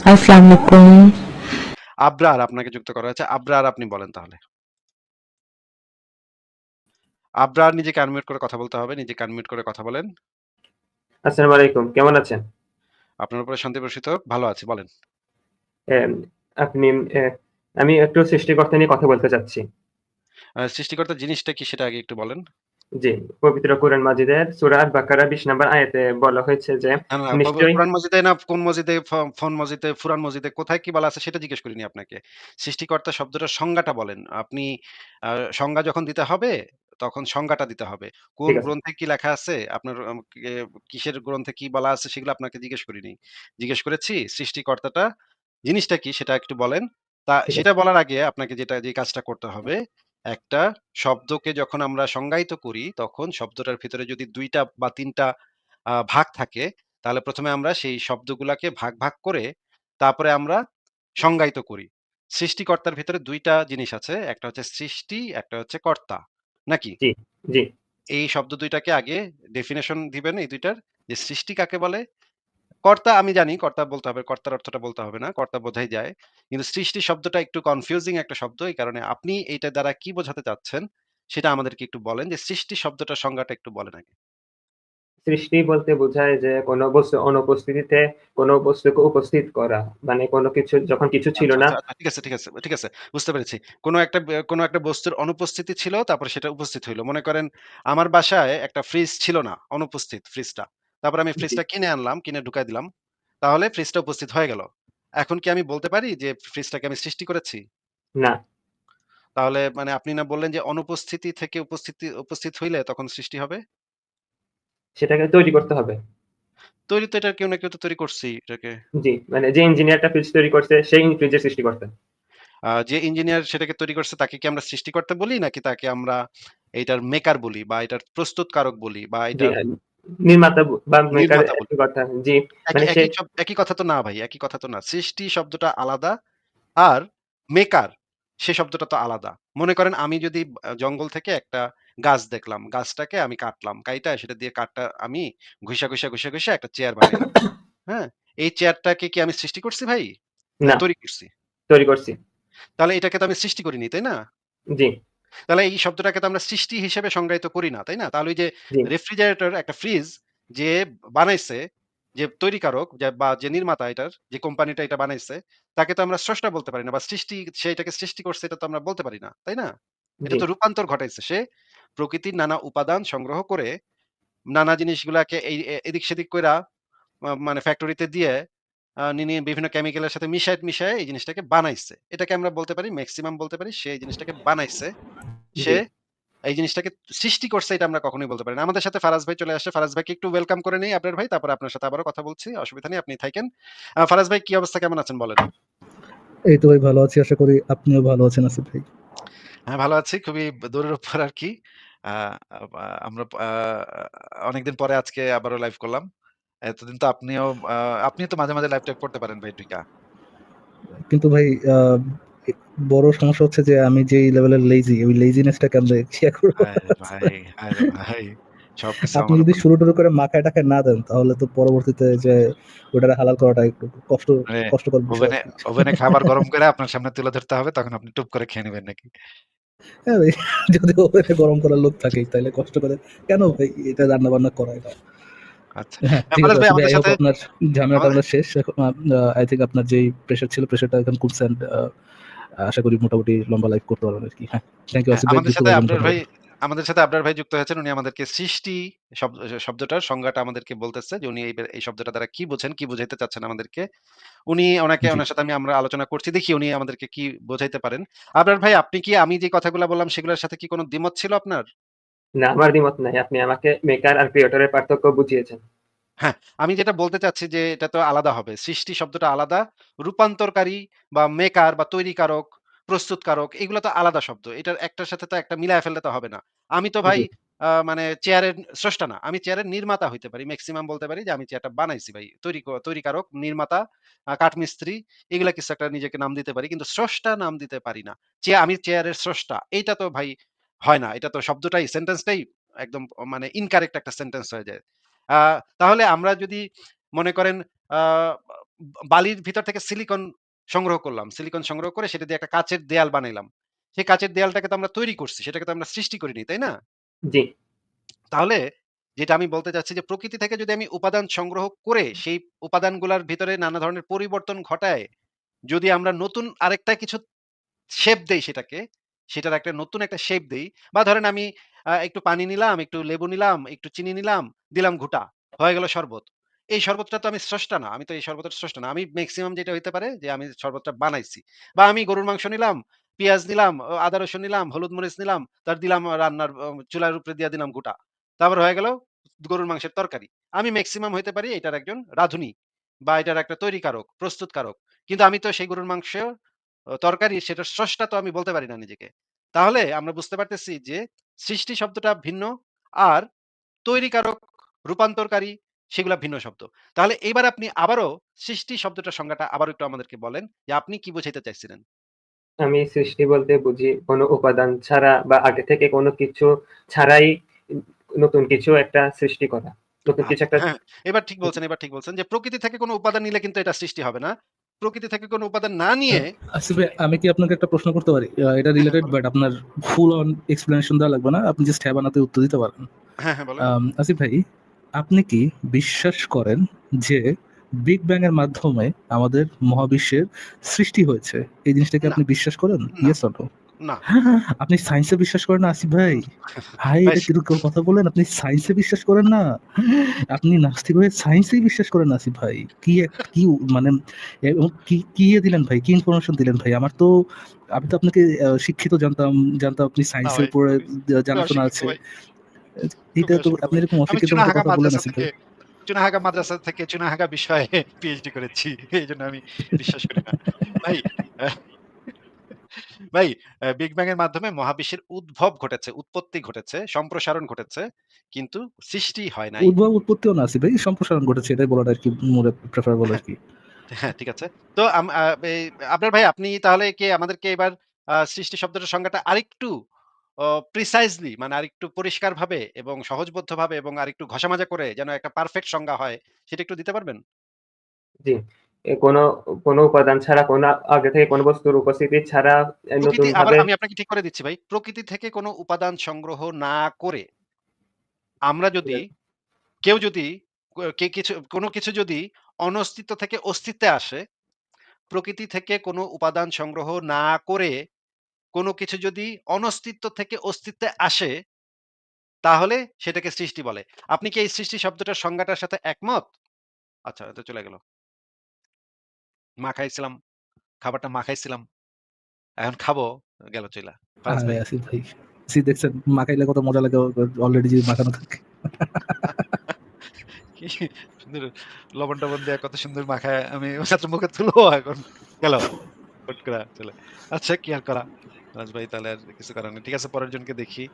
আসসালামু আলাইকুম। আবরার আপনাকে যুক্ত করা হয়েছে। আবরার আপনি বলেন তাহলে। আবরার নিজেকে আনমিউট করে কথা বলতে হবে। নিজেকে আনমিউট করে কথা বলেন। আসসালামু আলাইকুম। কেমন আছেন? আপনার উপরে শান্তি বর্ষিত হোক। ভালো আছি বলেন। এম আপনি এ আমি একটু সৃষ্টিকর্তা নিয়ে কথা বলতে চাচ্ছি। সৃষ্টিকর্তা জিনিসটা কি সেটা আগে একটু বলেন। জি, পবিত্র কোরআন মাজিদের সূরা আল-বাকারা ২০ নম্বর আয়াতে বলা হয়েছে যে না, না নিশ্চয়ই কোরআন মজিদে না কোন মজিদে ফোন মজিদে, ফুরান মজিদে কোথায় কি বলা আছে সেটা জিজ্ঞেস করিনি আপনাকে। সৃষ্টিকর্তা শব্দটার সংজ্ঞাটা বলেন। আপনি আ সংজ্ঞা যখন দিতে হবে তখন সংজ্ঞাটা দিতে হবে। কোন ঠিক আছে, গ্রন্থে কি লেখা আছে, আপনার কিসের গ্রন্থে কি বলা আছে সেগুলো আপনাকে জিজ্ঞেস করিনি। জিজ্ঞেস করেছি সৃষ্টিকর্তাটা জিনিসটা কি সেটা একটু বলেন। ঠিক সেটা আছে, বলার আগে আপনাকে যে কাজটা করতে হবে, একটা শব্দকে যখন আমরা সংজ্ঞায়িত করি তখন শব্দটার ভিতরে যদি ২ টা বা ৩ টা ভাগ থাকে তাহলে ১ম এ আমরা সেই শব্দগুলাকে ভাগ করে তারপরে আমরা সংজ্ঞায়িত করি। সৃষ্টিকর্তার ভেতরে ২ টা জিনিস আছে। একটা হচ্ছে সৃষ্টি, একটা হচ্ছে কর্তা। নাকি? জি, জি। এই শব্দ ২ টাকে আগে ডেফিনিশন দিবেন এই ২ টার যে সৃষ্টি কাকে বলে? কর্তা আমি জানি কর্তা বলতে হবে। কর্তার অর্থটা বলতে হবে না। কর্তা বোঝাই যায়। কিন্তু সৃষ্টি শব্দটা একটু কনফিউজিং একটা শব্দ। এই কারণে আপনি এইটা দ্বারা কি বোঝাতে চাচ্ছেন সেটা আমাদেরকে একটু বলেন যে সৃষ্টি শব্দটার সংজ্ঞাটা একটু বলেন আগে। সৃষ্টি বলতে বোঝায় যে কোনো বস্তু অনুপস্থিতিতে কোনো বস্তুকে উপস্থিত করা। মানে কোনো কিছু যখন কিছু ছিল আচ্ছা, না আচ্ছা, আচ্ছা। ঠিক আছে, ঠিক আছে, ঠিক আছে। বুঝতে পেরেছি। কোন একটা বস্তুর অনুপস্থিতি ছিল, তারপরে সেটা উপস্থিত হইল। মনে করেন আমার বাসায় একটা ফ্রিজ ছিল না, অনুপস্থিত ফ্রিজটা। তারপরে আমি জি, ফ্রিজটা কিনে আনলাম, কিনে ঢুকাই দিলাম। তাহলে ফ্রিজটা উপস্থিত হয়ে গেল। এখন কি আমি বলতে পারি যে ফ্রিজটাকে আমি সৃষ্টি করেছি? না, তাহলে মানে আপনি না বললেন যে অনুপস্থিতি থেকে উপস্থিত হইলে তখন সৃষ্টি হবে? সেটাকে তৈরি করতে হবে। তৈরি তো এটা কেউ না কেউ তো তৈরি করছেই এটাকে। জি, মানে যে ইঞ্জিনিয়ারটা ফ্রিজ তৈরি করছে সেই ফ্রিজের সৃষ্টিকর্তা। যে ইঞ্জিনিয়ার সেটাকে তৈরি করছে তাকে কি আমরা সৃষ্টিকর্তা বলি? নাকি তাকে আমরা এইটার মেকার বলি বা এটার প্রস্তুতকারক বলি বা জি, এটার নির্মাতা বা মেকার নির্মাতা বলি? একই কথা। জি, একই মানে সে একই সব একই কথা তো না ভাই, একই কথা তো না। সৃষ্টি শব্দটা আলাদা আর মেকার সে শব্দটা তো আলাদা। মনে করেন আমি যদি জঙ্গল থেকে একটা গাছ দেখলাম। গাছটাকে আমি কাটলাম। কাইটা সেটা দিয়ে কাঠটা আমি ঘষা একটা চেয়ার বানাইলাম। হ্যাঁ? এই চেয়ারটাকে কি আমি সৃষ্টি করছি ভাই? না না, তৈরি করছি। তৈরি করছি। তাহলে এটাকে তো আমি সৃষ্টি করিনি, তাই না? জি, তাহলে এই শব্দটাকে তো আমরা সৃষ্টি হিসেবে সংজ্ঞায়িত করি না, তাই না? তাহলে ওই যে জি, রেফ্রিজারেটর একটা ফ্রিজ যে বানাইছে, যে তৈরিকারক বা যে নির্মাতা এটার, যে কোম্পানিটা এটা বানাইছে, তাকে তো আমরা স্রষ্টা বলতে পারি না বা সে এটাকে সৃষ্টি করছে এটা তো আমরা বলতে পারি না, তাই না? এটা জি, তো রূপান্তর ঘটাইছে। সে প্রকৃতির নানা উপাদান সংগ্রহ করে নানা জিনিসগুলাকে এদিক সেদিক কইরা মানে ফ্যাক্টরিতে দিয়ে নিয়ে বিভিন্ন কেমিক্যালের সাথে মিশায় এই জিনিসটাকে বানাইছে। এটাকে আমরা বলতে পারি মেক্সিমাম বলতে পারি সে এই জিনিসটাকে বানাইছে। জি। সে এই জিনিসটাকে সৃষ্টি করছে এটা আমরা কখনোই বলতে পারি না। আমাদের সাথে ফারাজ ভাই চলে আসছে। ফারাজ ভাইকে একটু ওয়েলকাম করে নেই আবরার ভাই। তারপরে আপনার সাথে আবারও কথা বলছি। অসুবিধা নেই, আপনি থাইকেন। ফারাজ ভাই কি অবস্থা, কেমন আছেন বলেন? এই তো ভাই ভালো আছি। আশা করি আপনিও ভালো আছেন আসিফ ভাই। হ্যাঁ, ভালো আছি। খুবই দূরের উপর আরকি। আ আ আমরা অনেকদিন পরে আজকে আবারও লাইভ করলাম। এতদিন তো আ আপনিও তো মাঝে লাইভ টাইভ করতে পারেন ভাই ঢুইকা। কিন্তু ভাই আ এ বড় সমস্যা হচ্ছে যে আমি যেই লেভেলের লেজি, ওই লেজিনেসটা কেমনে ইয়া করব। আরে ভাই সবকিছু আপনি আমার যদি উপর। শুরু করে মাখায়-টাখায় না দেন তাহলে তো পরবর্তীতে যে ওটারে হালাল করাটা একটু মানে কষ্টকর বিষয় ওভেনে আরকি। ওভেনে খাবার গরম করে আপনার সামনে তুলে ধরতে হবে তখন আপনি টুপ করে খেয়ে নিবেন নাকি? হ্যাঁ ভাই, যদি ওভেনে গরম করার লোক থাকেই তাইলে কষ্ট করে কেন ভাই এটা রান্না-বান্না করাই না। আচ্ছা। হ্যাঁ, ঠিক আছে ফারাজ ভাই আসিফ ভাই। আমাদের I hope সাথে আপনার আমাদের ঝামেলা-টামেলা শেষ। এখন I think আপনার যেই প্রেশার ছিল প্রেশারটা এখন কমছে and আশা করি মোটামুটি লম্বা লাইফ করতে পারবেন আরকি। হ্যাঁ, থ্যাংক ইউ হ্যাঁ, আসিফ ভাই যুক্ত করার জন্য ধন্যবাদ। আমাদের সাথে আবরার ভাই যুক্ত হয়েছেন। উনি আমাদেরকে সৃষ্টি শব্দটার সংজ্ঞাটা আমাদেরকে বলতেছে যে উনি এই শব্দটা দ্বারা কি বোঝেন, কি বুঝাইতে চাচ্ছেন আমাদেরকে। জি। উনার সাথে আমরা আলোচনা করছি। দেখি উনি আমাদেরকে কি বোঝাইতে পারেন। আবরার ভাই আপনি কি আমি যে কথাগুলা বললাম সেগুলোর সাথে কি কোন দ্বিমত ছিল আপনার? না, আমার দ্বিমত নাই। আপনি আমাকে মেকার আর ক্রিয়েটর এর পার্থক্য বুঝিয়েছেন। হ্যাঁ, আমি যেটা বলতে চাচ্ছি যে এটা তো আলাদা হবে। সৃষ্টি শব্দটা আলাদা। রূপান্তরকারী বা মেকার বা তৈরিকারক, প্রস্তুতকারক এগুলো তো আলাদা শব্দ। এটার একটার সাথে তো একটা মিলায় ফেললে তো হবে না। আমি তো ভাই জি, মানে চেয়ারের স্রষ্টা না। আমি চেয়ারের নির্মাতা হইতে পারি। মেক্সিমাম বলতে পারি যে আমি চেয়ারটা বানাইছি ভাই। তৈরিকারক, নির্মাতা, কাঠমিস্ত্রি এগুলা কিছু একটা নিজেকে নাম দিতে পারি। কিন্তু স্রষ্টা নাম দিতে পারি না। আমি চেয়ারের স্রষ্টা। এইটা তো ভাই হয় না। এটা তো শব্দটাই সেন্টেন্সটাই একদম মানে ইনকারেক্ট একটা সেন্টেন্স হয়ে যায়। আ তাহলে আমরা যদি মনে করেন আ বালির ভিতর থেকে সিলিকন সংগ্রহ করলাম। সিলিকন সংগ্রহ করে সেটা দিয়ে একটা কাঁচের দেয়াল বানাইলাম। সেই কাঁচের দেয়ালটাকে তো আমরা তৈরি করছি। সেটাকে তো আমরা সৃষ্টি করিনি, তাই না? জি, তাহলে যেটা আমি বলতে চাচ্ছি যে প্রকৃতি থেকে যদি আমি উপাদান সংগ্রহ করে সেই উপাদানগুলার ভিতরে নানা ধরনের পরিবর্তন ঘটায় যদি আমরা নতুন আরেকটা কিছু শেপ দেই সেটাকে, সেটার একটা নতুন একটা শেপ দেই বা ধরেন আমি একটু পানি নিলাম, একটু লেবু নিলাম, একটু চিনি নিলাম, দিলাম ঘুঁটা, হয়ে গেল শরবত। এই শরবতটা তো আমি স্রষ্টা না। আমি তো এই শরবতের স্রষ্টা না। আমি মেক্সিমাম যেটা হইতে পারে যে আমি শরবতটা বানাইছি। বা আমি গরুর মাংস নিলাম, পেঁয়াজ নিলাম, আদা রসুন নিলাম, হলুদ মরিচ নিলাম, তার দিলাম রান্নার চুলার উপরে দিয়া দিলাম ঘুঁটা। তারপর হয়ে গেল গরুর মাংসের তরকারি। আমি মেক্সিমাম হইতে পারি এটার একজন রাঁধুনি বা এটার একটা তৈরিকারক, প্রস্তুতকারক। কিন্তু আমি তো সেই গরুর মাংস তরকারি সেটার স্রষ্টা তো আমি বলতে পারি না নিজেকে। তাহলে আমরা বুঝতে পারতেছি যে সৃষ্টি শব্দটা ভিন্ন আর তৈরিকারক, রূপান্তরকারী সেগুলা ভিন্ন শব্দ। তাহলে এইবার আপনি আবারও সৃষ্টি শব্দটার সংজ্ঞাটা আবারও একটু আমাদেরকে বলেন যে আপনি কি বুঝাইতে চাইছিলেন? আমি সৃষ্টি বলতে বুঝি কোনো উপাদান ছাড়া বা আগে থেকে কোনো কিছু ছাড়াই উম নতুন কিছু একটা সৃষ্টি করা। নতুন কিছু আচ্ছা, একটা হ্যাঁ, এবার ঠিক বলছেন যে প্রকৃতি থেকে কোনো উপাদান নিলে কিন্তু এটা সৃষ্টি হবে না। প্রকৃতি থেকে কোনো উপাদান না আ নিয়ে আসিফ ভাই, আমি কি আপনাকে একটা প্রশ্ন করতে পারি? এটা হ্যাঁ, হ্যাঁ রিলেটেড, বলেন। বাট আপনার ফুল অন এক্সপ্লেনেশন দেওয়া লাগবে না। আপনি জাস্ট হ্যাঁ বা নাতে উত্তর দিতে পারেন। হ্যাঁ, হ্যাঁ বলেন। আসিফ ভাই, আপনি কি বিশ্বাস করেন যে বিগ ব্যাং এর মাধ্যমে আমাদের মহাবিশ্বের সৃষ্টি হয়েছে? এই জিনিসটা কি না, আপনি বিশ্বাস করেন? না, ইয়েস অর নো? না। আপনি সায়েন্সে বিশ্বাস করেন না আসিফ ভাই? হুম, ভাই, ভাই এটা কিরকম কথা বলেন? আপনি সায়েন্সে বিশ্বাস করেন না? আপনি নাস্তিক হয়ে সায়েন্সেই বিশ্বাস করেন না আসিফ ভাই? কি মানে এবং কি দিলেন ভাই? কি ইনফরমেশন দিলেন ভাই? আমি তো আপনাকে শিক্ষিত জানতাম আপনি না সায়েন্সের ভাই, উপরে খুবই জানাশোনা অশিক্ষিত আছে। ভাই। এইটা খুবই তো অশিক্ষিত আপনি ভাই। এরকম আমি অশিক্ষিত মতো কথা বলেন আসিফ ভাই। চুনাহাগা বিষয়ে পিএইচডি করেছি। এইজন্য আমি বিশ্বাস করি না। ভাই আ ভাই বিগ ব্যাং এর মাধ্যমে মহাবিশ্বের উদ্ভব ঘটেছে, উৎপত্তি ঘটেছে, সম্প্রসারণ ঘটেছে। কিন্তু সৃষ্টি হয় নাই। উদ্ভব উৎপত্তিও না আসিফ ভাই, সম্প্রসারণ ঘটেছে, এটাই বলাটা আরকি মোর প্রেফারেবল হ্যাঁ, আরকি। হ্যাঁ, ঠিক আছে। তো আম আ এই আপনার ভাই আপনি তাহলে কি আমাদেরকে এবার সৃষ্টি শব্দটার সংজ্ঞাটা আরেকটু অ প্রিসাইজলি মানে আরেকটু পরিষ্কারভাবে এবং সহজবোধ্যভাবে এবং আরেকটু ঘষামাজা করে যেন একটা পারফেক্ট সংজ্ঞা হয়, সেটা একটু দিতে পারবেন? জি। কোনো উপাদান ছাড়া আগে থেকে কোনো বস্তুর উপস্থিতি ছাড়া আবার নতুনভাবে আমি আপনাকে ঠিক করে দিচ্ছি ভাই। প্রকৃতি থেকে কোনো উপাদান সংগ্রহ না করে আমরা যদি কেউ যদি কোনো কিছু যদি অনস্তিত্ব থেকে অস্তিত্বে আসে, প্রকৃতি থেকে কোনো উপাদান সংগ্রহ না করে কোনো কিছু যদি অনস্তিত্ব থেকে অস্তিত্বে আসে, তাহলে সেটাকে সৃষ্টি বলে। আপনি কি এই সৃষ্টি শব্দটার সংজ্ঞাটার সাথে একমত? আচ্ছা, এটা চলে গেল। মাখাইছিলাম, খাবারটা মাখাইছিলাম। এখন খাবো, গেল চইলা। ফারাজ আরে ভাই। আসিফ ভাই, দেখছেন মাখাইলে কত মজা লাগে, অলরেডি যদি মাখানো থাকে। কি সুন্দর লবণ-টবণ দেয়া কত সুন্দর মাখায় আমি মাত্র মুখে তুলবো এখন। গেল হুট করে চলে। আচ্ছা কি আর করা? ফারাজ ভাই তাহলে আর কিছু করার নেই। ঠিক আছে পরের জনকে দেখি।